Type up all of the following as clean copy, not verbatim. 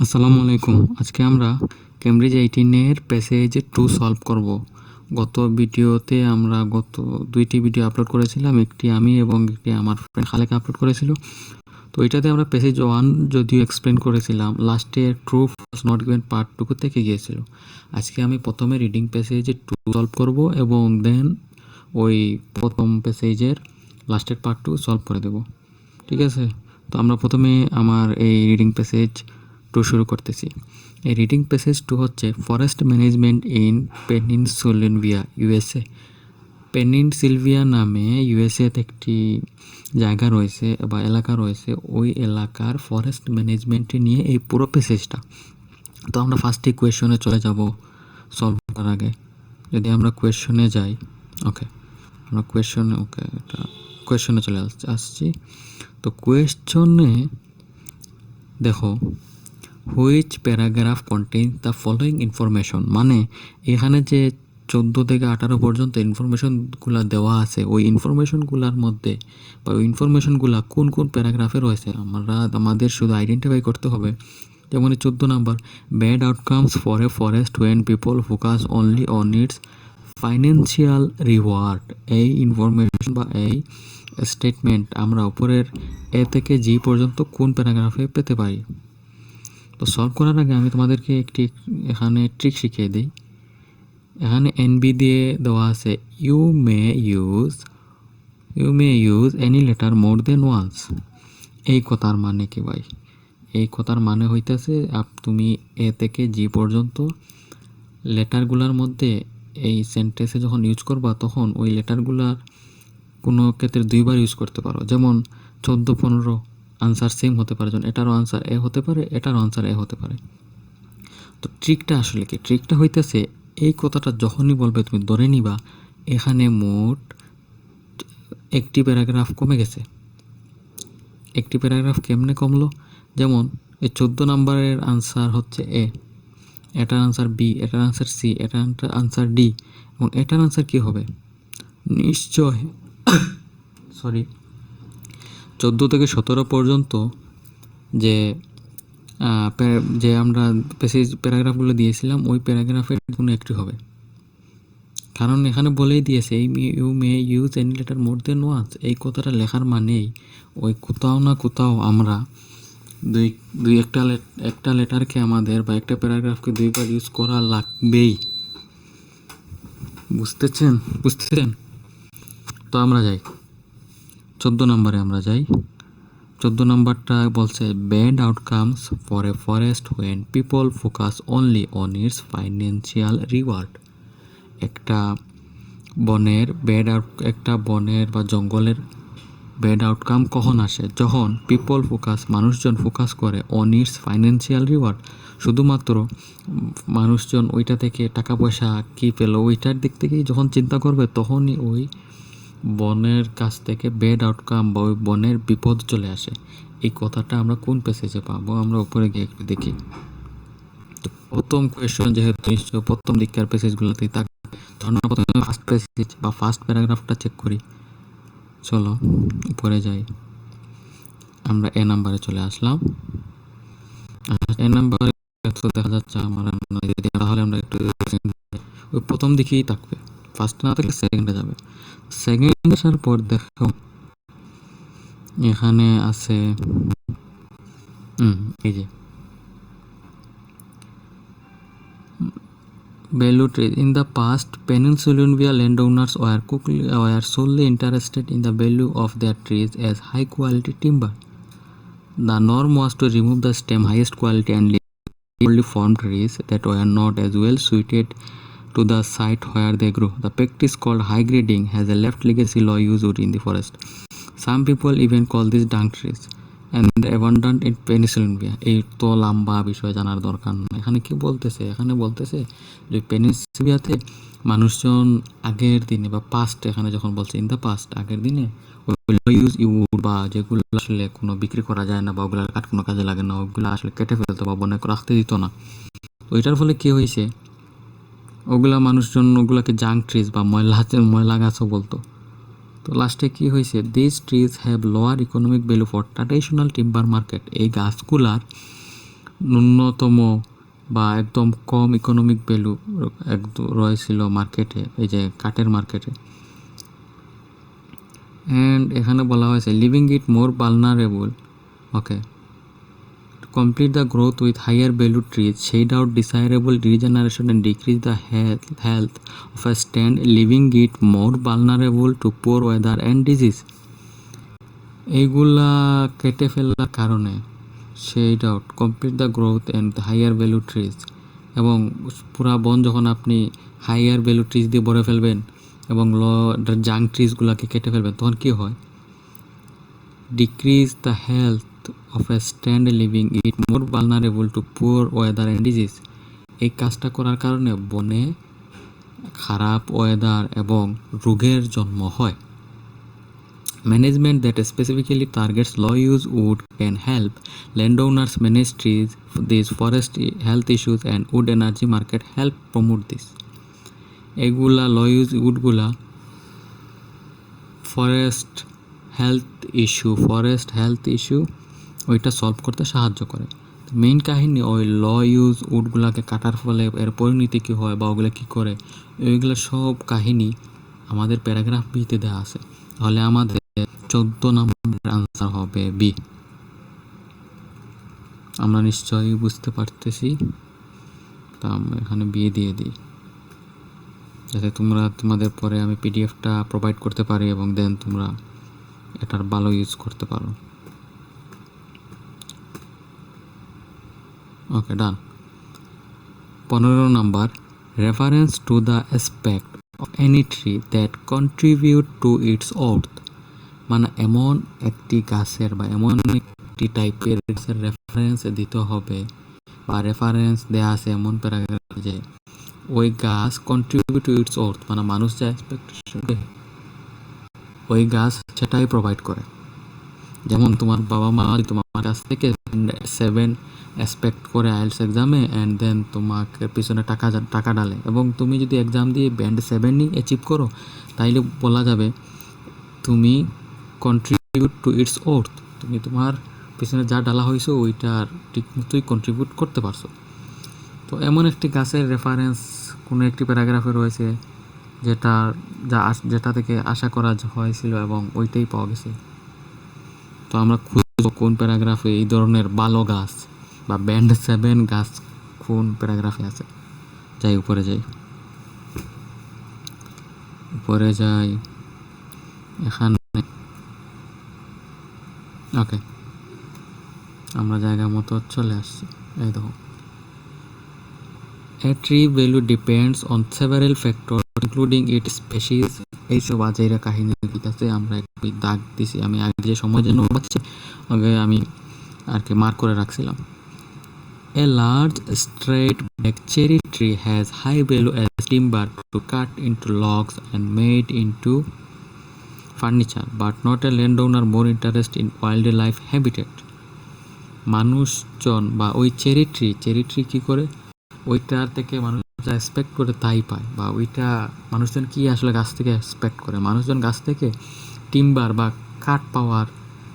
আসসালামু আলাইকুম। আজকে আমরা ক্যামব্রিজ 18 প্যাসেজ 2 সলভ করব। গত ভিডিওতে আমরা দুইটি ভিডিও আপলোড করেছিলাম, একটি আমি এবং একটি আমার ফ্রেন্ড খালেক আপলোড করেছিল। তো এটাতে আমরা প্যাসেজ 1 যদিও এক্সপ্লেন করেছিলাম, লাস্টে true false not given part টুকু থেকে গিয়েছিল। আজকে আমি প্রথমে রিডিং প্যাসেজ 2 সলভ করব এবং দেন ওই প্রথম প্যাসেজের লাস্টের পার্ট 2 সলভ করে দেব। ঠিক আছে? তো আমরা প্রথমে আমার এই রিডিং প্যাসেজ 2 শুরু করতেছি। এই রিডিং প্যাসেজ 2 হচ্ছে ফরেস্ট ম্যানেজমেন্ট ইন পেনিনসুলিনভিয়া, ইউএসএ। পেনিনসিলভিয়া নামে ইউএসএতে একটি জায়গা রয়েছে বা এলাকা রয়েছে, ওই এলাকার ফরেস্ট ম্যানেজমেন্ট নিয়ে এই পুরো প্যাসেজটা। তো আমরা ফার্স্টে কোয়েশনে চলে যাব সলভ করার আগে। যদি আমরা কোয়েশনে যাই, ওকে, আমরা কোয়েশনে চলে আসছি। তো কোয়েশনে দেখো, which paragraph contain the following information, মানে এখানে যে 14 থেকে 18 পর্যন্ত ইনফরমেশনগুলো দেওয়া আছে, ওই ইনফরমেশনগুলোর মধ্যে বা ওই ইনফরমেশনগুলো কোন কোন প্যারাগ্রাফে রয়েছে আমাদের শুধু আইডেন্টিফাই করতে হবে। যেমন 14 number, bad outcomes for a forest owner people focus only on its financial reward. এই ইনফরমেশন বা এই স্টেটমেন্ট আমরা উপরের এ থেকে জি পর্যন্ত কোন প্যারাগ্রাফে পেতে পারি। তো সলভ করার আগে আমি তোমাদেরকে একটি এখানে ট্রিক শিখিয়ে দিই। এখানে এনবি দিয়ে দেওয়া আছে, you may use any letter more than once. এই কথার মানে কি ভাই? এই কথার মানে হইতেছে তুমি এ থেকে জি পর্যন্ত লেটারগুলোর মধ্যে এই সেন্টেন্সে যখন ইউজ করবা তখন ওই লেটারগুলার কোনো ক্ষেত্রে দুইবার ইউজ করতে পারো। যেমন 14-15 আনসার সেম হতে পারে, যেমন এটারও আনসার এ হতে পারে, এটারও আনসার এ হতে পারে। তো ট্রিকটা আসলে কি? ট্রিকটা হইতেছে, এই কথাটা যখনই বলবে তুমি ধরে নিবা এখানে মোট একটি প্যারাগ্রাফ কমে গেছে। একটি প্যারাগ্রাফ কেমনে কমলো? যেমন এই 14 নাম্বারের আনসার হচ্ছে এ, এটার আনসার বি, এটার আনসার সি, এটার আনসার ডি, এবং এটার আনসার কি হবে? নিশ্চয় 14 থেকে 17 পর্যন্ত যে আমরা প্যারাগ্রাফগুলো দিয়েছিলাম, ওই প্যারাগ্রাফের কোনো একটি হবে। কারণ এখানে বলেই দিয়েছে, you may use any letter more than once. এই কথাটা লেখার মানেই ওই কোথাও না কোথাও আমরা একটা লেটারকে আমাদের বা একটা প্যারাগ্রাফকে দুইবার ইউজ করা লাগবেই। বুঝতেছেন? তো আমরা যাই 14 নম্বরে। আমরা যাই 14 নম্বরটা বলছে, bad outcomes for a forest when people focus only on its financial reward. একটা বনের বা জঙ্গলের ব্যাড আউটকাম কখন আসে? যখন মানুষজন ফোকাস করে অন ইটস ফাইন্যান্সিয়াল রিওয়ার্ড, শুধুমাত্র মানুষজন ওইটা থেকে টাকা পয়সা কী পেলো ওইটার দিক থেকেই যখন চিন্তা করবে, তখনই ওই বনের কাছ থেকে ব্যাড আউটকাম বা ওই বনের বিপদ চলে আসে। এই কথাটা আমরা কোন প্যাসেজে পাবো? আমরা উপরে গিয়ে একটু দেখি। তো প্রথম কোয়েশ্চন যেহেতু নিশ্চয় প্রথম দিককার প্যাসেজগুলোতেই থাকবে, ধরুন প্রথমে ফার্স্ট প্যাসেজ বা ফার্স্ট প্যারাগ্রাফটা চেক করি। চলো উপরে যাই। আমরা এ নাম্বারে চলে আসলাম। এ নাম্বারে দেখা যাচ্ছে আমার, তাহলে আমরা একটু ওই প্রথম দিকেই থাকবে, ফার্স্ট না থাকলে সেকেন্ডে যাবে। সেকেন্ড আসার পর দেখো এখানে আছে এই যে value trees. In the past, Peninsulian landowners were solely interested in the value of their trees as high quality timber. The norm was to remove the stem highest quality and leave only formed trees that were not as well suited to the site where they grew. The practice called high grading has a left legacy law used in the forest. Some people even call these dung trees and abundant in Pennsylvania. এই তো লম্বা বিষয়, জানার দরকার না। এখানে কি বলতেছে? এখানে বলতেছে যে পেনিসিলিয়াতে মানুষজন আগের দিনে বা পাস্ট, এখানে যখন বলছে ইন দ্য পাস্ট, আগের দিনে ইউড বা যেগুলো আসলে কোনো বিক্রি করা যায় না বা ওগুলো কাঠ কোনো কাজে লাগে না, ওগুলো আসলে কেটে ফেলতো বা বনে রাখতে দিত না। তো এটার ফলে কি হয়েছে, ওগুলাকে জাঙ্ক ট্রিজ বা ময়লা গাছও বলতো। তো লাস্টে কি হয়েছে, this trees have lower economic value for traditional timber market. এই গাছগুলার ন্যূনতম বা একদম কম ইকোনমিক ভ্যালু একদম রয়েছিল মার্কেটে, এই যে কাঠের মার্কেটে। অ্যান্ড এখানে বলা হয়েছে living it more vulnerable. Okay, complete the growth with higher value trees, shade out desirable regeneration and decrease the health of a stand, leaving it more vulnerable to poor weather and disease. এইগুলা কেটে ফেলার কারণে shade out, complete the growth and higher value trees, এবং পুরা বন যখন আপনি hire value trees দিয়ে ভরে ফেলবেন এবং জাং ট্রিজগুলোকে কেটে ফেলবেন, তখন কী হয়? Decrease the health of a stand, living it more vulnerable to poor weather and disease. এই কাজটা করার কারণে বনে খারাপ ওয়েদার এবং রোগের জন্ম হয়। Management that specifically targets low use wood can help landowners manage trees, these forest health issues and wood energy market help promote this. এগুলা লো ইউজ উডগুলা ফরেস্ট হেলথ ইস্যু ওইটা সলভ করতে সাহায্য করে। মেইন কাহিনী ওই ল ইউজ উডগুলাকে কাটার ফলে এর পরিণতি কী হয় বা ওগুলো কী করে, ওইগুলো সব কাহিনী আমাদের প্যারাগ্রাফ বিতে দেওয়া আছে। তাহলে আমাদের 14 নম্বরের আনসার হবে বি। আমরা নিশ্চয়ই বুঝতে পারতেছি, তা আমরা এখানে বি দিয়ে দিই, যাতে তোমাদের পরে আমি পিডিএফটা প্রোভাইড করতে পারি এবং দেন তোমরা এটার ভালো ইউজ করতে পারো। Okay, done. 15 number, reference to the aspect of any tree that contribute to its worth. মানে এমন একটি গাছের বা এমন একটি টাইপের গাছের রেফারেন্স দিতে হবে বা রেফারেন্স দেওয়া আছে এমন প্যারাগ্রাফ যে ওই গাছ কন্ট্রিবিউট টু ইটস আর্থ, মানে মানুষ যা এক্সপেকটেশন ওই গাছ সেটাই প্রোভাইড করে। যেমন তোমার বাবা মা তোমার কাছ থেকে 7 এক্সপেক্ট করে আইএলটিএস এক্সামে অ্যান্ড দেন তোমাকে পিছনে টাকা ডালে, এবং তুমি যদি এক্সাম দিয়ে ব্যান্ড 7 অ্যাচিভ করো, তাইলে বলা যাবে তুমি কন্ট্রিবিউট টু ইটস আর্থ, তুমি তোমার পিছনে যা ডালা হয়েছে ওইটার ঠিক মতোই কন্ট্রিবিউট করতে পারছো। তো এমন একটি গাছের রেফারেন্স কোনো একটি প্যারাগ্রাফে রয়েছে যেটা থেকে আশা করা হয়েছিল এবং ওইটাই পাওয়া গেছে। তো আমরা খুঁজব কোন প্যারাগ্রাফে এই ধরনের ভালো গাছ বা ব্যান্ড 7 গাছ কোন প্যারাগ্রাফে আছে। উপরে যাই এখানে। ওকে, আমরা জায়গা মতো চলে আসছি। এই দেখো, a tree value depends on several factors including its species। এইসব আজাইরা কাহিনী দিতেছে, আমরা একটু দাগ দিছি, আমি আগে যে সময় জন্য পাচ্ছি আগে আমি আর কি মার্ক করে রাখছিলাম। A large straight back cherry tree has high value as timber to cut into logs and made into furniture, but not a landowner more interested in wildlife habitat। মানুষজন বা ওই চেরি ট্রি কী করে, ওইটার থেকে মানুষ যা এক্সপেক্ট করে তাই পায়, বা ওইটা মানুষজন কি আসলে গাছ থেকে এক্সপেক্ট করে, মানুষজন গাছ থেকে টিম্বার বা কাঠ পাওয়ার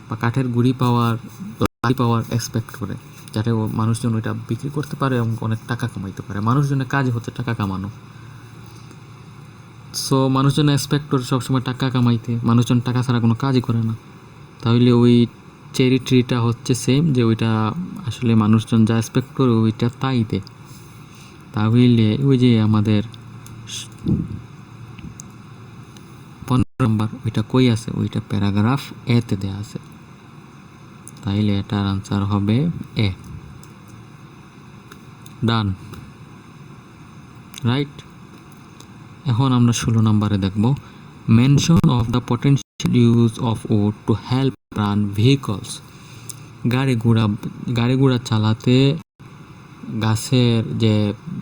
বা কাঠের গুঁড়ি পাওয়ার এক্সপেক্ট করে, যাতে মানুষজন ওইটা বিক্রি করতে পারে এবং অনেক টাকা কামাইতে পারে। মানুষজনের কাজ হচ্ছে টাকা কামানো। সো মানুষজন এক্সপেক্ট করে সবসময় টাকা কামাইতে, মানুষজন টাকা ছাড়া কোনো কাজই করে না। তাহলে ওই চেরি ট্রিটা হচ্ছে সেম, যে ওইটা আসলে মানুষজন যা এক্সপেক্ট করে ওইটা তাই দেয়। তাহলে ওই যে আমাদের 15 নম্বর ওইটা কই আছে, ওইটা প্যারাগ্রাফ এতে দেয়া আছে, তাইলে এটার আনসার হবে এ। ডান, রাইট। এখন আমরা 16 নম্বরে দেখব, mention of the potential use of wood to help run vehicles. গাড়ি ঘোড়া চালাতে গাছের যে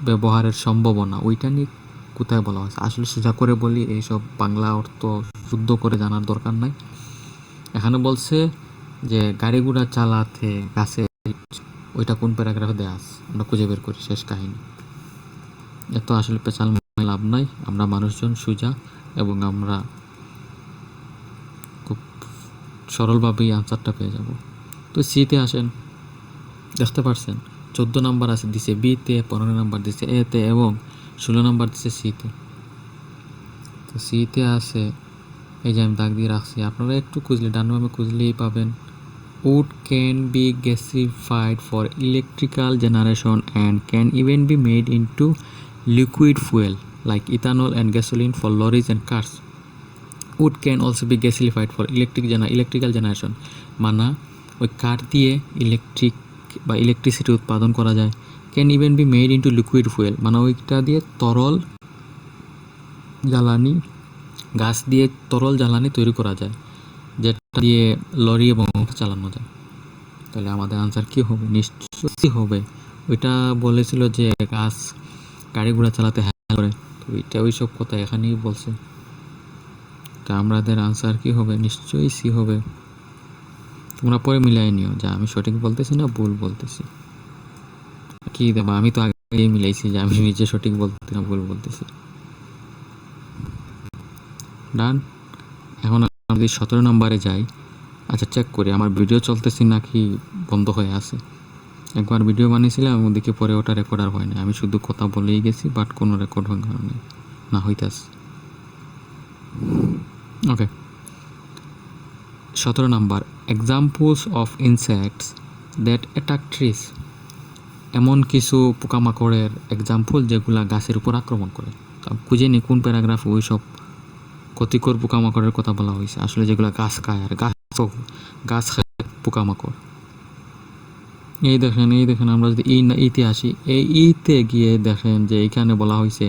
ব্যবহারের সম্ভাবনা, ওইটা নিয়ে কোথায় বলা হয়েছে? আসলে সোজা করে বলি, এইসব বাংলা অর্থ শুদ্ধ করে জানার দরকার নাই। এখানে বলছে যে গাড়ি ঘোড়া চালাতে গাছের, ওইটা কোন প্যারাগ্রাফে দেওয়া আছে আমরা খুঁজে বের করি, শেষ কাহিনী। এত আসলে পেঁচাল লাভ নাই, আমরা মানুষজন সোজা এবং আমরা খুব সরলভাবেই আনসারটা পেয়ে যাব। তো সিতে আসেন, দেখতে পারছেন 14 নাম্বার আছে দিছে বিতে, 15 নাম্বার দিছে এতে এবং 16 নাম্বার দিছে সিতে। তো সিতে আছে এই যে আমি দাগ দিয়ে রাখছি, আপনারা একটু খুঁজলে ডান বামে খুঁজলেই পাবেন। Wood can be gasified for electrical generation and can even be made into liquid fuel like ethanol and gasoline for lorries and cars. Wood can also be gasified for electrical generation, মানা ওই কাঠ দিয়ে electricity উৎপাদন করা যায়। Can even be made into liquid fuel, মানে ওইটা দিয়ে তরল জ্বালানি, গাছ দিয়ে তরল জ্বালানি তৈরি করা যায়, যেটা দিয়ে লরি এবং চালানো যায়। তাহলে আমাদের আনসার কি হবে? নিশ্চয়ই হবে, ওইটা বলেছিল যে গাছ গাড়ি ঘোড়া চালাতে হেল্প করে, তো ওইটা ওই সব কথা এখানেই বলছে। তা আমাদের আনসার কি হবে? নিশ্চয়ই সি হবে। তোমরা পরে মিলাই নিও যে আমি সঠিক বলতেছি না ভুল বলতেছি। কি দেবো, আমি তো আগে মিলাইছি যে আমি নিজে সঠিক বলতেছি না ভুল বলতেছি। ডান। এখন যদি 17 নম্বরে যাই, আচ্ছা চেক করি আমার ভিডিও চলতেছি নাকি বন্ধ হয়ে আছে। একবার ভিডিও বানিয়েছিলাম ওদিকে, পরে ওটা রেকর্ড আর হয় না, আমি শুধু কথা বলেই গেছি, বাট কোনো রেকর্ড হওয়ার কারণে না হইতাছে। ওকে, 17 number, examples of insects that attack trees. এমন কিছু পোকামাকড়ের এক্সাম্পল যেগুলা গাছের উপর আক্রমণ করে। খুঁজে নি কোন প্যারাগ্রাফে ওই সব ক্ষতিকর পোকামাকড়ের কথা বলা হয়েছে, আসলে যেগুলো গাছ খায়, আর গাছ খায় পোকামাকড়। এই দেখেন আমরা যদি ইতে আসি, এই ইতে গিয়ে দেখেন যে এইখানে বলা হয়েছে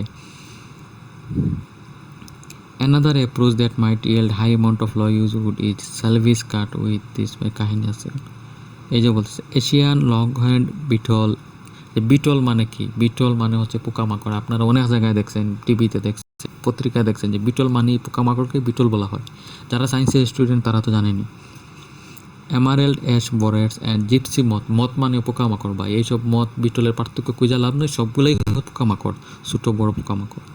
another approach that might yield high amount of low use wood is salvage cut with this কাহিনী আছে। এই যে বলতেছে এশিয়ান লংহর্ন বিটল। বিটল মানে কি? বিটল মানে হচ্ছে পোকামাকড়। আপনারা অনেক জায়গায় দেখছেন, টিভিতে দেখছেন, পত্রিকায় দেখছেন যে বিটল মানে পোকামাকড়কে বিটল বলা হয়। যারা সায়েন্সের স্টুডেন্ট তারা তো জানেনি। এমারেল্ড অ্যাশ বোরেটস অ্যান্ড জিপসি মথ মানে পোকামাকড়। বা এইসব মথ বিটলের পার্থক্য খুঁজে লাভ নেই, সবগুলোই পোকামাকড়, ছোটো বড় পোকামাকড়।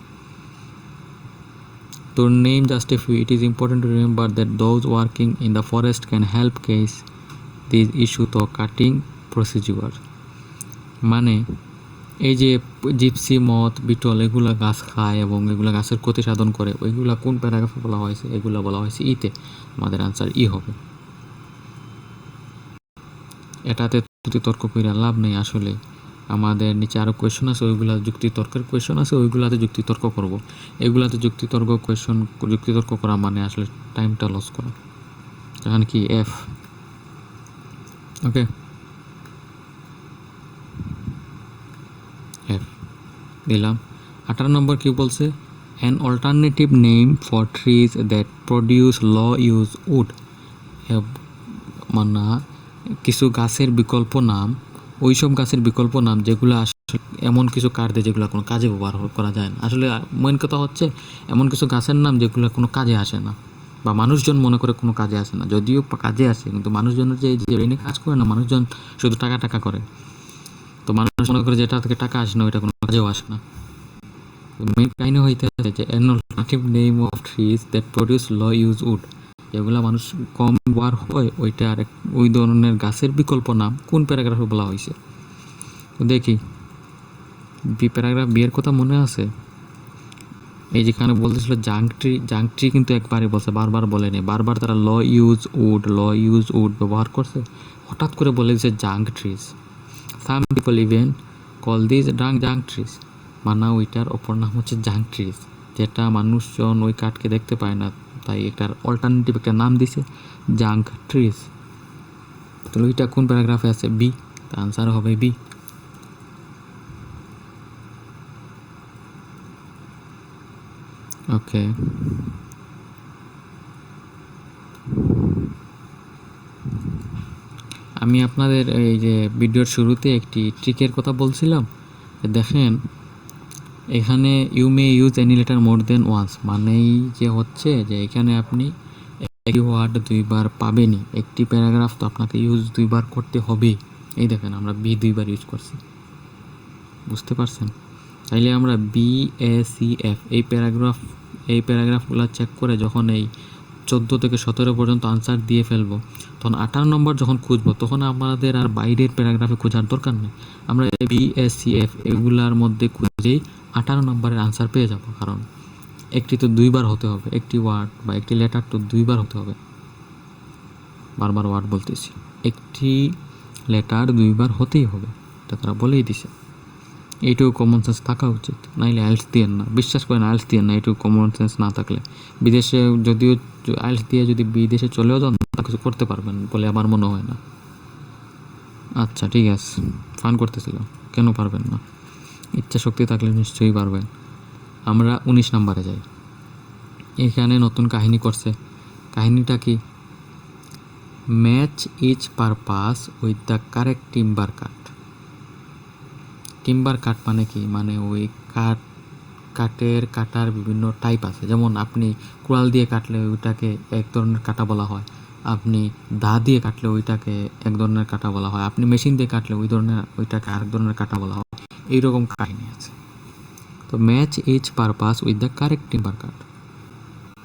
To name just a few, it is important to remember that those working in the forest can help case this issue through cutting procedure. মানে এই যে জিপসি মথ বিটল এগুলা গাছ খায় এবং এগুলা গাছের ক্ষতি সাধন করে, ওইগুলা কোন প্যারাগ্রাফে বলা হয়েছে? এগুলা বলা হয়েছে ইতে। আমাদের আনসার ই হবে। এটাতে তর্ক করে লাভ নেই, আসলে আমাদের নিচে আরও কোয়েশন আছে, ওইগুলা যুক্তিতর্কের কোয়েশন আছে, ওইগুলাতে যুক্তিতর্ক করব। এগুলাতে যুক্তিতর্ক করা মানে আসলে টাইমটা লস করা। এখানে কি এফ? ওকে, এফ দিলাম। 18 নম্বর কি বলছে? An alternative name for trees that produce low use wood. মানে কিছু গাছের বিকল্প নাম, ওইসব গাছের বিকল্প নাম যেগুলো আসলে এমন কিছু কাঠ দেয় যেগুলো কোনো কাজে ব্যবহার করা যায় না। আসলে মেন কথা হচ্ছে এমন কিছু গাছের নাম যেগুলো কোনো কাজে আসে না, বা মানুষজন মনে করে কোনো কাজে আসে না, যদিও কাজে আসে, কিন্তু মানুষজনের যে ব্রেনে কাজ করে না, মানুষজন শুধু টাকা করে। তো মানুষ মনে করে যেটা থেকে টাকা আসে না ওইটা কোনো কাজেও আসে না। মেন কাহিনী হইতে আছে যে an alternative name of trees that produce low use wood, যেগুলো মানুষ কম ব্যবহার হয়, ওইটা আর ওই ধরনের গাছের বিকল্প নাম কোন প্যারাগ্রাফে বলা হয়েছে? দেখি প্যারাগ্রাফ বিয়ের কথা মনে আছে? এই যেখানে বলতেছিল জাঙ্ক ট্রি কিন্তু একবারই বলছে, বারবার বলেনি। বারবার তারা ল ইউজ উড ব্যবহার করছে, হঠাৎ করে বলে দিচ্ছে junk trees. Some people even call this junk trees, মানে ওইটার অপর নাম হচ্ছে জাঙ্ক ট্রিজ, যেটা মানুষজন ওই কাঠকে দেখতে পায় না, তাই একটার অল্টারনেটিভ একটা নাম দিছে জাঙ্ক ট্রিজ। তাহলে ওইটা কোন প্যারাগ্রাফে আছে? বি। তার আনসার হবে বি। ওকে, আমি আপনাদের এই যে ভিডিওর শুরুতে একটি ট্রিকের কথা বলছিলাম, দেখেন এখানে you may use any letter more than once, মানেই যে হচ্ছে যে এখানে আপনি একই ওয়ার্ড দুইবার পাবেনই। একটি প্যারাগ্রাফ তো আপনাকে ইউজ দুইবার করতে হবে। এই দেখেন আমরা বি দুইবার ইউজ করছি, বুঝতে পারছেন? তাইলে আমরা বি এ সি এফ এই প্যারাগ্রাফগুলো চেক করে যখন এই 14 থেকে 17 পর্যন্ত আনসার দিয়ে ফেলবো, তখন 18 নম্বর যখন খুঁজবো তখন আমাদের আর বাইরের প্যারাগ্রাফে খোঁজার দরকার নেই। আমরা BSCF এগুলার মধ্যে খুঁজেই 18 নম্বরের আনসার পেয়ে যাব, কারণ একটি তো 2বার হতে হবে, একটি ওয়ার্ড বা একটি লেটার তো 2বার হতে হবে। বারবার ওয়ার্ড বলতেছি, একটি লেটার 2বার হতেই হবে, এটা তারা বলেই দিছে। এইটুকু কমন সেন্স থাকা উচিত, নাইলে আইএলটিএস দিয়েন না, বিশ্বাস করেন আইএলটিএস দিয়েন না এইটুকু কমন সেন্স না থাকলে। বিদেশে যদিও আইএলটিএস দিয়ে যদি বিদেশে চলেও যান তা কিছু করতে পারবেন বলে আমার মনে হয় না। আচ্ছা ঠিক আছে, ফান করতেছিল, কেন পারবেন না? ইচ্ছা শক্তি থাকলে নিশ্চয়ই পারবেন। আমরা 19 নম্বরে যাই। এখানে নতুন কাহিনী করছে। কাহিনীটা কি? Match each purpose with the correct timber cut. Timber cut মানে কি? মানে ওই কাটার বিভিন্ন টাইপ আছে। যেমন আপনি কুড়াল দিয়ে কাটলে ওইটাকে এক ধরনের কাটা বলা হয়, আপনি দা দিয়ে কাটলে ওইটাকে এক ধরনের কাটা বলা হয়, আপনি মেশিন দিয়ে কাটলে ওইটাকে আরেক ধরনের কাটা বলা হয়। এইরকম কাহিনী আছে। তো match each purpose with the correct timber cut.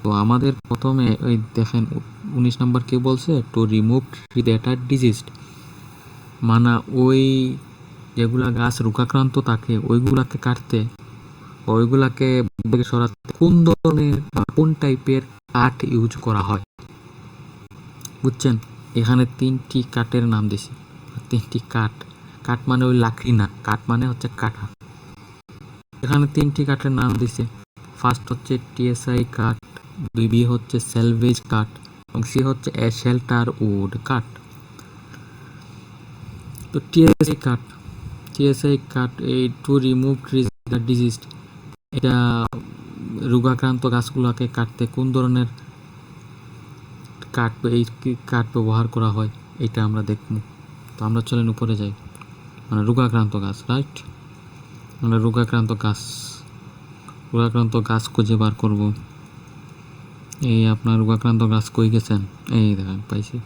তো আমাদের প্রথমে ওই দেখেন 19 নম্বর কে বলছে, to remove tree that are diseased, মানে ওই যেগুলা গাছ রোগাক্রান্ত থাকে ওইগুলাকে কাটতে, ওইগুলাকে সরাতে কোন ধরনের কোন টাইপের কাঠ ইউজ করা হয়, বুঝছেন? এখানে 3টি কাঠের নাম দিছি। 3টি কাঠ, কাঠ মানে ওই লাকড়ি না, কাঠ মানে হচ্ছে কাঠা। এখানে 3টি কাঠের নাম দিছে। ফার্স্ট হচ্ছে টিএসআই কাঠ, 2B হচ্ছে স্যালভেজ কাঠ, এবং সি হচ্ছে শেল্টার উড কাঠ। তো টিএসআই কাঠ এই two remove trees that diseased, এটা রোগাক্রান্ত গাছগুলোকে কাটতে কোন ধরনের এই কাঠ ব্যবহার করা হয় এটা আমরা দেখব। তো আমরা চলেন উপরে যাই। মানে রোগাক্রান্ত গাছ, রাইট? আমরা রোগাক্রান্ত গাছ খুঁজে বার করব। এই আপনার রোগাক্রান্ত গাছ কই গেছেন? এই দেখেন পাইছি।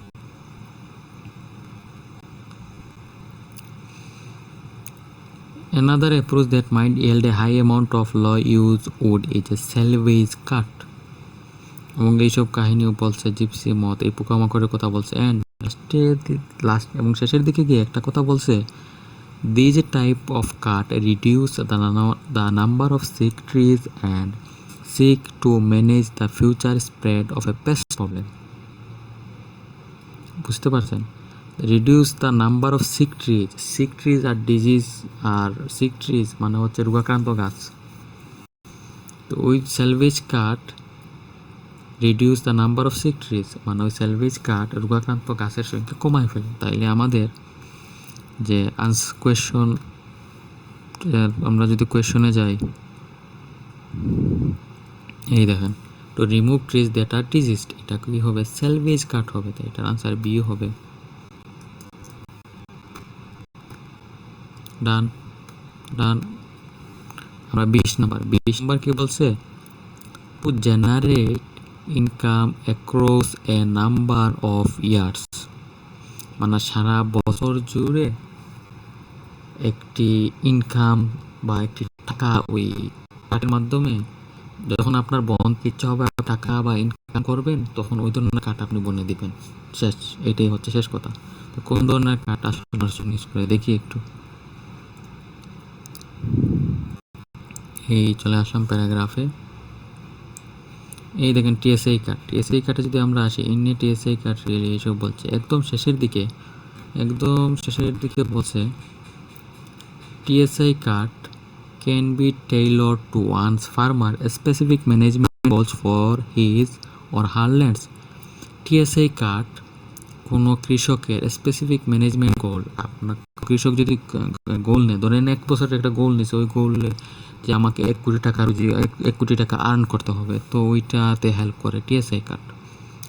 Another approach that might yield a high amount of low use wood is a salvage cut. এবং এইসব কাহিনীও বলছে, জিপসি মত, এই পোকামাকড়ের কথা বলছে। অ্যান্ড লাস্ট এবং শেষের দিকে গিয়ে একটা কথা বলছে, this type of cut reduce the number of sick trees and seek to manage the future spread of a pest problem. বুঝতে পারছেন? Reduce the number of sick trees আর ডিজিজ, আর সিক ট্রিজ মানে হচ্ছে রোগাক্রান্ত গাছ। তো ওই salvage cut reduce the number of sick trees মানে ওই স্যালভেজ কাট রোগাক্রান্ত গাছের সংখ্যা কমায় ফেলে। তাইলে আমাদের যে কোয়েশন, আমরা যদি কোয়েশনে যাই, এই দেখেন, to remove trees that are diseased, এটা কি হবে? স্যালভেজ কাট হবে। তাই এটার আনসার বি হবে। ডান। আমরা 20 নাম্বার কি বলছে? To generate income across A number of years, মানে সারা বছর জুড়ে একটি ইনকাম বা একটি টাকা ওই কাঠের মাধ্যমে, যখন আপনার বনতে ইচ্ছা হবে টাকা বা ইনকাম করবেন, তখন ওই ধরনের কাঠ আপনি বনে দিবেন। শেষ, এটাই হচ্ছে শেষ কথা। তো কোন ধরনের কাঠ আসলে ইউজ করে দেখি একটু। এই চলে আসলাম প্যারাগ্রাফে। এই দেখেন টিএসআই কার্ডে যদি আমরা আসি, ইন্নে টিএসআই কার্ড রিয়েলি এইসব বলছে। একদম শেষের দিকে বলছে, TSI card can be tailored to one's farmer specific management goals for his or her lands. TSI card কোনো কৃষকের স্পেসিফিক ম্যানেজমেন্ট গোল, আপনার কৃষক যদি গোল নেয়, ধরেন 1 বছরের একটা গোল নিছে, ওই গোলে যে আমাকে 1 কোটি টাকা আর্ন করতে হবে, তো ওইটাতে হেল্প করে টিএসআই কার্ড।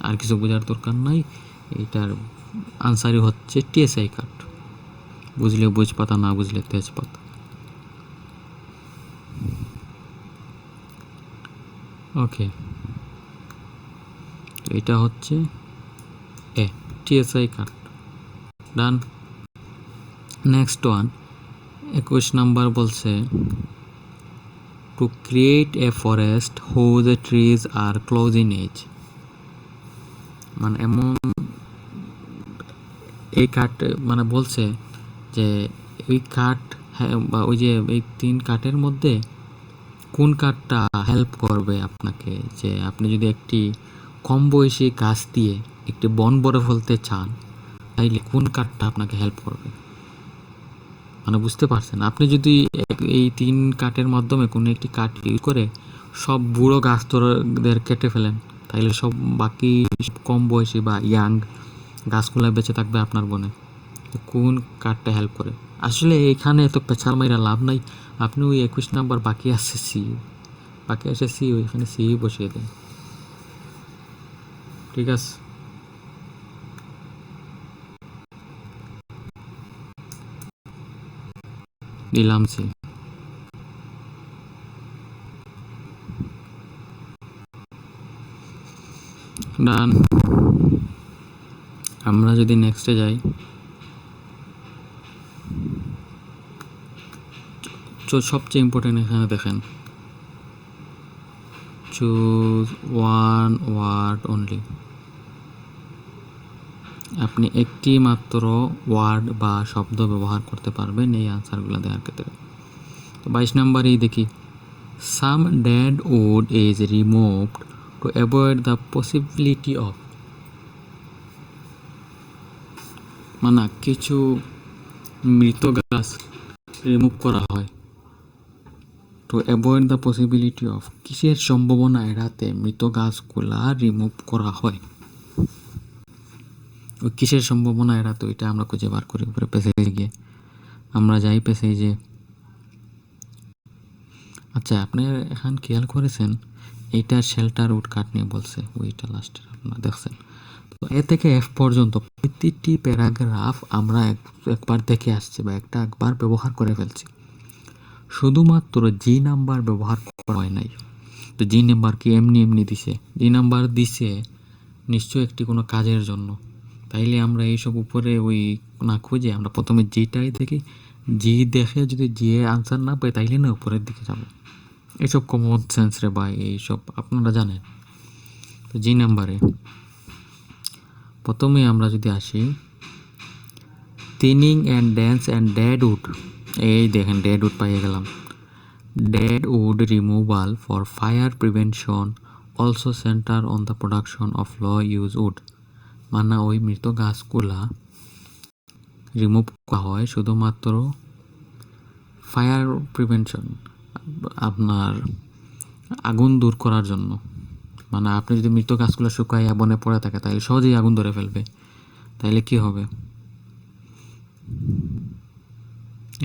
আর কিছু বোঝার দরকার নাই, এইটার আনসারই হচ্ছে টিএসআই কার্ড। বুঝলে বুঝপাতা, না বুঝলে তেজপাতা। ওকে, তো এটা হচ্ছে এ, টিএসআই কার্ড। ডান। নেক্সট ওয়ান 21 নাম্বার বলছে, to create a forest whose trees are close in age. মানে এমন এই কাঠ মানে বলছে যে ওই কাঠ, হ্যাঁ, বা ওই যে এই 3 কাঠের মধ্যে কোন কাঠটা হেল্প করবে আপনাকে, যে আপনি যদি একটি কম বয়সী গাছ দিয়ে একটি বন গড়ে ফেলতে চান, তাইলে কোন কাঠটা আপনাকে হেল্প করবে? মানে বুঝতে পারছেন, আপনি যদি এই 3 কাঠের মাধ্যমে কোনো একটি কাঠ ইউজ করে সব বুড়ো গাছ তোদের কেটে ফেলেন, তাইলে সব বাকি কম বয়সী বা ইয়াং গাছগুলা বেঁচে থাকবে আপনার বনে। তো কোন কাঠটা হেল্প করে? আসলে এখানে এত পেছাল মাইরা লাভ নাই। আপনি ওই 21 নাম্বার বাকি আছে সি, ওইখানে সি বসিয়ে দেন। ঠিক আছে, দিলাম সি। ডান। আমরা যদি নেক্সটে যাই, সবচেয়ে ইম্পর্টেন্ট এখানে দেখেন, চুজ ওয়ান ওয়ার্ড অনলি। আপনি একটি মাত্র ওয়ার্ড বা শব্দ ব্যবহার করতে পারবেন এই আনসারগুলো দেওয়ার ক্ষেত্রে। তো 22 নাম্বারেই দেখি, some dead wood is removed to avoid the possibility of, মানে কিছু মৃত গাছ রিমুভ করা হয়। To avoid the possibility of, কিসের সম্ভাবনা এড়াতে মৃত গাছগুলা রিমুভ করা হয়? ওই কিসের সম্ভাবনা এড়াতে, ওইটা আমরা খুঁজে বার করি উপরে প্যাসেজে গিয়ে। আমরা যাই প্যাসেজে। আচ্ছা, আপনি এখন খেয়াল করেছেন এইটা শেল্টার উড কাট নিয়ে বলছে, ওইটা লাস্টের আপনারা দেখছেন। তো এ থেকে এফ পর্যন্ত প্রতিটি প্যারাগ্রাফ আমরা একবার দেখে আসছি বা একবার ব্যবহার করে ফেলছি। শুধুমাত্র জি নাম্বার ব্যবহার করা হয় নাই। তো জি নাম্বার কি এমনি দিছে? জি নাম্বার দিছে নিশ্চয়ই একটি কোনো কাজের জন্য। তাইলে আমরা এইসব উপরে ওই না খুঁজে আমরা প্রথমে জিটাই দেখি, জি দেখে যদি জি আনসার না পাই তাইলে না উপরের দিকে যাব। এইসব কমন সেন্স রে ভাই, এইসব আপনারা জানেন। তো জি নাম্বারে প্রথমে আমরা যদি আসি, thinning and dance and dead wood, এই দেখেন ডেড উড পাইয়ে গেলাম। Dead wood removal for fire prevention also centre on the production of low use wood, মানে ওই মৃত গাছগুলা রিমুভ করা হয় শুধুমাত্র ফায়ার প্রিভেনশন, আপনার আগুন দূর করার জন্য। মানে আপনি যদি মৃত গাছগুলো শুকাইয়া বনে পড়ে থাকে তাহলে সহজেই আগুন ধরে ফেলবে, তাইলে কি হবে?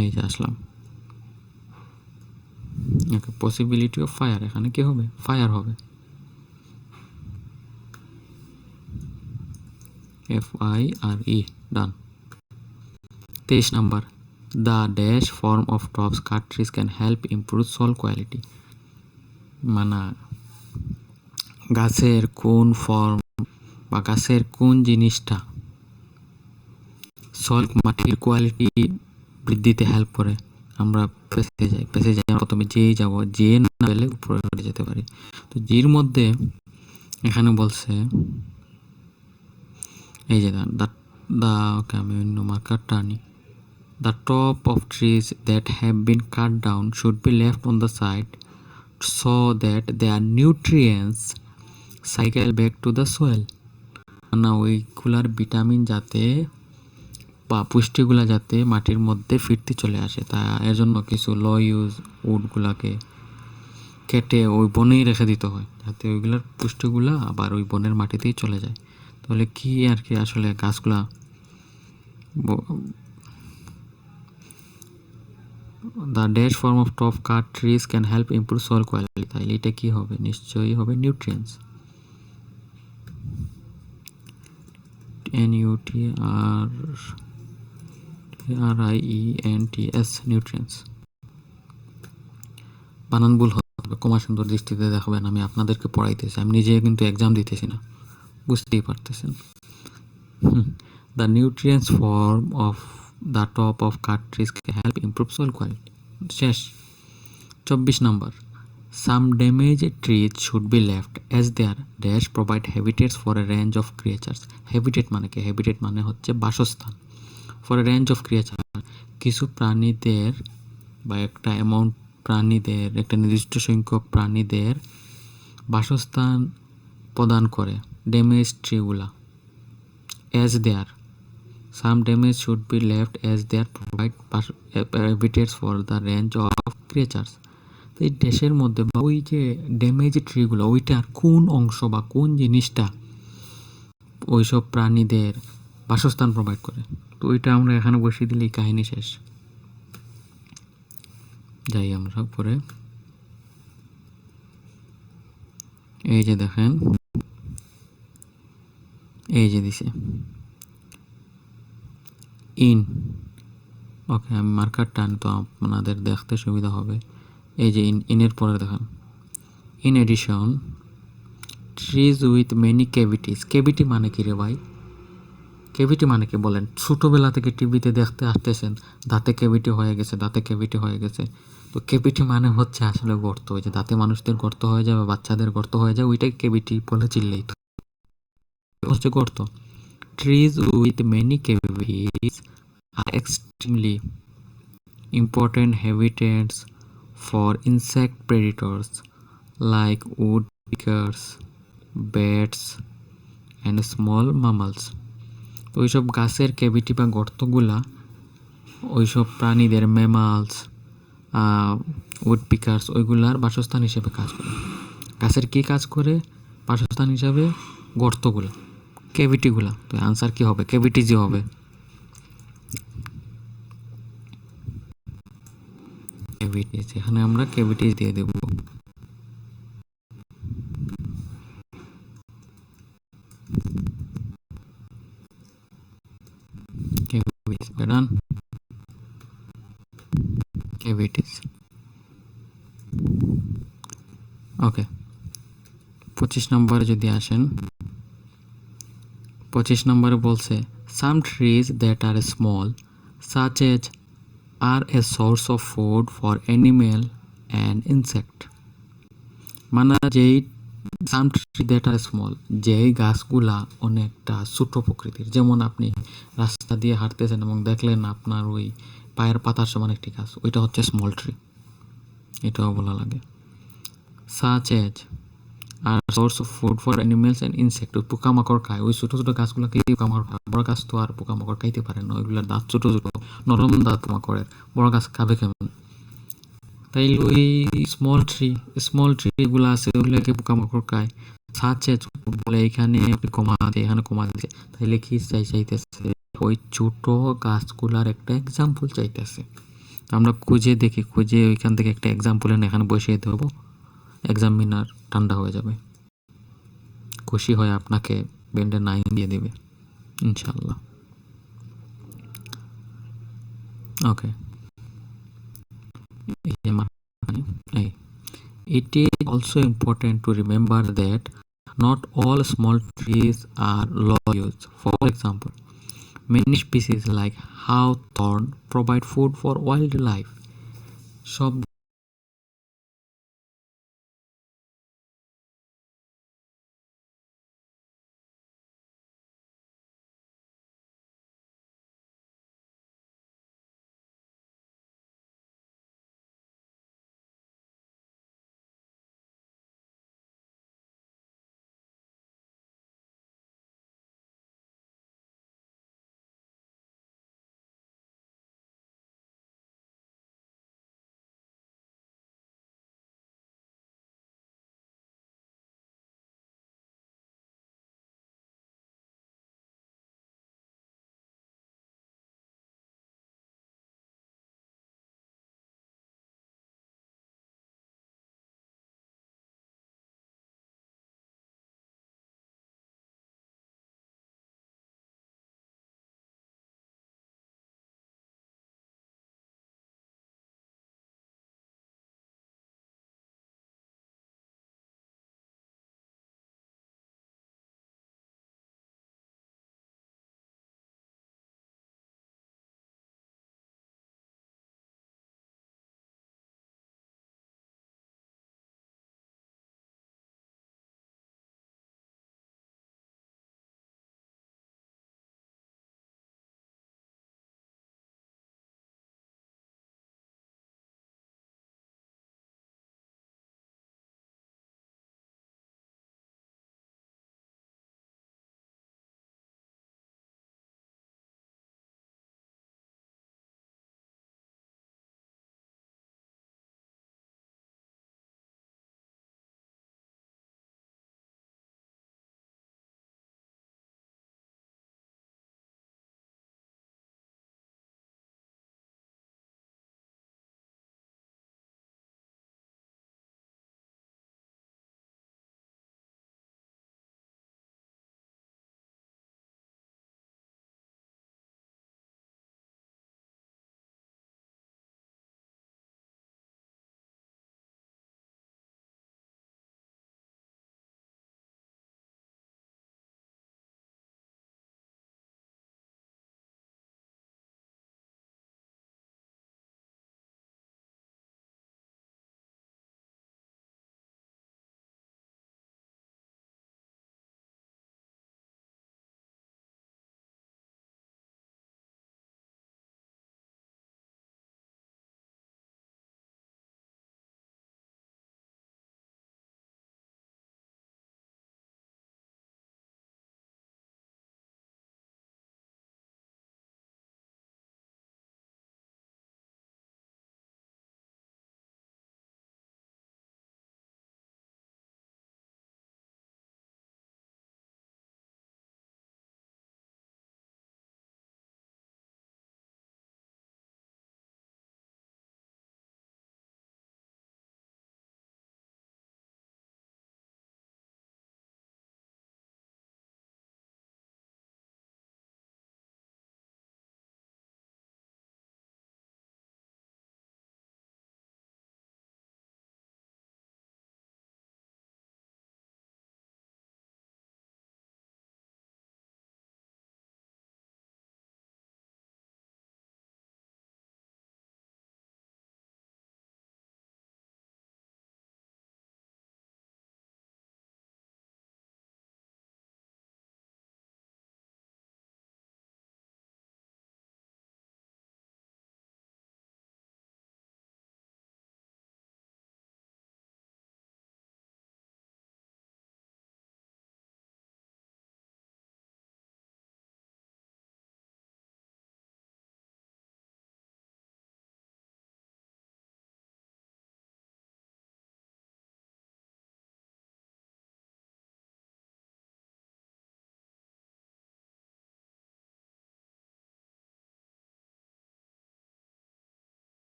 এই যে আসলাম, পসিবিলিটি অফ ফায়ার, এখানে কি হবে? ফায়ার হবে, FIRE, done. 23 number, the dash form of tops cut trees can help improve soil quality, মানে গাছের কোন ফর্ম বা গাছের কোন জিনিসটা সয়েল মাটির কোয়ালিটি বৃদ্ধিতে হেল্প করে? আমরা পেছে যাই প্রথমে যেই যাব, যে না পেলে উপরে যেতে পারি। তো জির মধ্যে এখানে বলছে এই যে ওকে আমি অন্য মার্কারটা আনি, the top of trees that have been cut down should be left on the side so that their nutrients cycle back to the soil, না ওইগুলার ভিটামিন যাতে বা পুষ্টিগুলা যাতে মাটির মধ্যে ফিরতে চলে আসে, তা এর জন্য কিছু লো ইউজ উডগুলাকে কেটে ওই বনেই রেখে দিতে হয়, যাতে ওইগুলার পুষ্টিগুলা আবার ওই বনের মাটিতেই চলে যায়। তাহলে কি আর কি আসলে গাছগুলা the dash form of top cut trees can help improve soil quality, তাহলে এটা কি হবে? নিশ্চয়ই হবে নিউট্রিয়েন্টস, NUTRIENTS, নিউট্রিয়েন্টস। বানান ভুল হবে, কমা সুন্দর দৃষ্টিতে দেখবেন, আমি আপনাদেরকে পড়াইতেছি, আমি নিজে কিন্তু এক্সাম দিতেছি না, বুঝতেই পারতেছেন। The nutrients form of the top of cut trees can help improve soil quality, শেষ। 24 number, Some damaged trees should be left as their dash provide habitats for a range of creatures. Habitat মানে কি? Habitat মানে হচ্ছে বাসস্থান। For a range of creatures, কিছু প্রাণীদের বা একটা অ্যামাউন্ট প্রাণীদের, একটা নির্দিষ্ট সংখ্যক প্রাণীদের বাসস্থান প্রদান করে damage ট্রিগুলা। As there, some damage should be left as there provide habitats for the range of creatures. তো এই দেশের মধ্যে বা ওই যে ড্যামেজ ট্রিগুলো, ওইটার কোন অংশ বা কোন জিনিসটা ওইসব প্রাণীদের বাসস্থান প্রোভাইড করে, তো ওইটা আমরা এখানে বসিয়ে দিলেই কাহিনী শেষ। যাই আমরা পরে, এই যে দেখেন, এই যে দিছে ইন। ওকে, আমি মার্কার টান তো আপনাদের দেখতে সুবিধা হবে। এই যে ইনের পরে দেখেন, in addition trees with many cavities. Cavity মানে কি রে ভাই? ক্যাভিটি মানে কি বলেন? ছোটোবেলা থেকে টিভিতে দেখতে আসতেছেন দাঁতে ক্যাভিটি হয়ে গেছে, দাঁতে ক্যাভিটি হয়ে গেছে। তো ক্যাভিটি মানে হচ্ছে আসলে গর্ত, ওই যে দাঁতে মানুষদের গর্ত হয়ে যায় বা বাচ্চাদের গর্ত হয়ে যায়, ওইটাই ক্যাভিটি বলে চিল্লেই তো হচ্ছে গর্ত। Trees with many cavities are extremely important habitats for insect predators like woodpeckers, bats, and small mammals. তো ওইসব গাছের ক্যাভিটি বা গর্তগুলা ওইসব প্রাণীদের, ম্যামালস, উডপিকার্স, ওইগুলার বাসস্থান হিসেবে কাজ করে। গাছের কী কাজ করে বাসস্থান হিসাবে? গর্তগুলা, ক্যাভিটিগুলা। তো আনসার কী হবে? ক্যাভিটিজই হবে। ক্যাভিটিস, এখানে আমরা ক্যাভিটিস দিয়ে দেব। ক্যাভিটিস। ওকে, 25 নম্বরে যদি আসেন, 25 নম্বরে বলছে some trees that are small such as are a source of food for animal and insect. মানে যেই some tree that are small, যেই গাছগুলা অনেকটা ছোট প্রকৃতির, যেমন আপনি রাস্তা দিয়ে হাঁটতেছেন এবং দেখলেন আপনার ওই পায়ের পাতার সমান একটি গাছ, ওইটা হচ্ছে স্মল ট্রি, এটাও বলা লাগে। Such as are source of food for animals and insect, ওই পোকামাকড় খায়, ওই ছোটো ছোটো গাছগুলোকে পোকামাকড় খায়। বড় গাছ তো আর পোকামাকড় খাইতে পারে না, ওইগুলোর দাঁত ছোটো ছোটো, নরম দাঁত পোকামাকড়ের, বড় গাছ খাবে কেমন? তাই ওই স্মল ট্রিগুলো আছে, ওইগুলোকে পোকামাকড় খায়। সাচে বলে এখানে কমা আছে, এখানে কমা আছে, তাইলে কি চাইতেছে? ওই ছোট গাছগুলার একটা এক্সাম্পল চাইতেছে। আমরা খুঁজে দেখি, খুঁজে ওইখান থেকে একটা এক্সাম্পল এনে এখানে বসিয়ে দেবো, এক্সামিনার ঠান্ডা হয়ে যাবে, খুশি হয়ে আপনাকে বেন্ডে 9 দিয়ে দেবে ইনশাল্লাহ। ওকে, it is also important to remember that not all small trees are low use. For example, many species like hawthorn provide food for wildlife. সব